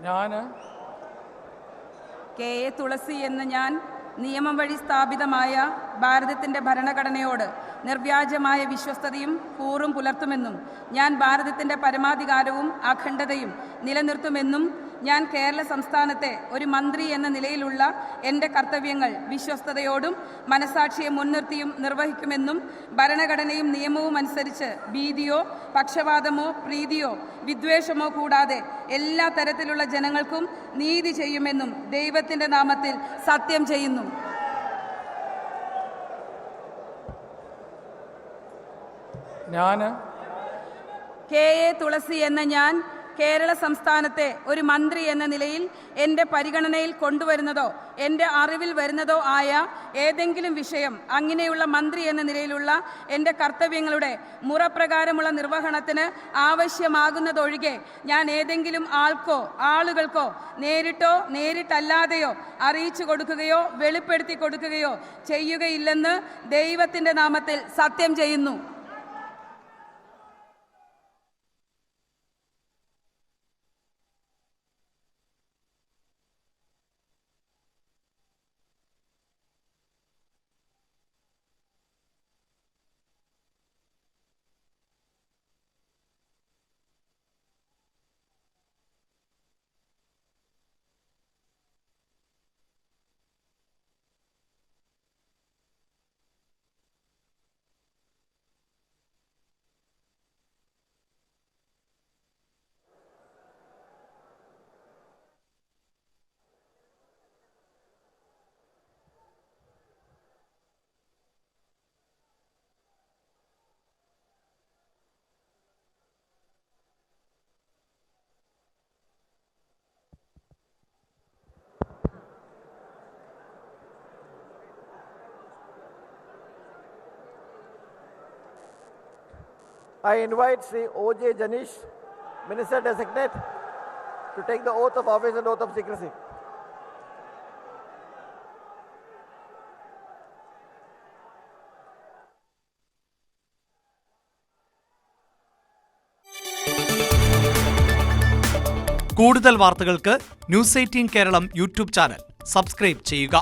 ഞാൻ K A തുളസി എന്ന ഞാൻ നിയമം വഴി സ്ഥാപിതമായ ഭാരതത്തിൻ്റെ ഭരണഘടനയോട് നിർവ്യാജമായ വിശ്വസ്തതയും കൂറും പുലർത്തുമെന്നും ഞാൻ ഭാരതത്തിൻ്റെ പരമാധികാരവും അഖണ്ഡതയും നിലനിർത്തുമെന്നും ഞാൻ കേരള സംസ്ഥാനത്തെ ഒരു മന്ത്രി എന്ന നിലയിലുള്ള എൻ്റെ കർത്തവ്യങ്ങൾ വിശ്വസ്തയോടും മനസാക്ഷിയെ മുൻനിർത്തിയും നിർവഹിക്കുമെന്നും ഭരണഘടനയും നിയമവും അനുസരിച്ച് ഭീതിയോ പക്ഷപാതമോ പ്രീതിയോ വിദ്വേഷമോ കൂടാതെ എല്ലാ തരത്തിലുള്ള ജനങ്ങൾക്കും നീതി ചെയ്യുമെന്നും ദൈവത്തിൻ്റെ നാമത്തിൽ സത്യം ചെയ്യുന്നു. ഞാൻ കെ എ തുളസി എന്ന ഞാൻ കേരള സംസ്ഥാനത്തെ ഒരു മന്ത്രി എന്ന നിലയിൽ എൻ്റെ പരിഗണനയിൽ കൊണ്ടുവരുന്നതോ എൻ്റെ അറിവിൽ വരുന്നതോ ആയ ഏതെങ്കിലും വിഷയം അങ്ങനെയുള്ള മന്ത്രി എന്ന നിലയിലുള്ള എൻ്റെ കർത്തവ്യങ്ങളുടെ മുറപ്രകാരമുള്ള നിർവഹണത്തിന് ആവശ്യമാകുന്നതൊഴികെ ഞാൻ ഏതെങ്കിലും ആൾക്കോ ആളുകൾക്കോ നേരിട്ടോ നേരിട്ടല്ലാതെയോ അറിയിച്ചു കൊടുക്കുകയോ വെളിപ്പെടുത്തി കൊടുക്കുകയോ ചെയ്യുകയില്ലെന്ന് ദൈവത്തിൻ്റെ നാമത്തിൽ സത്യം ചെയ്യുന്നു. I invite Sri O.J. Janish, Minister Designate, to take the oath of office and oath of secrecy. കൂടുതൽ വാർത്തകൾക്ക് news 18 Keralam YouTube channel subscribe ചെയ്യുക.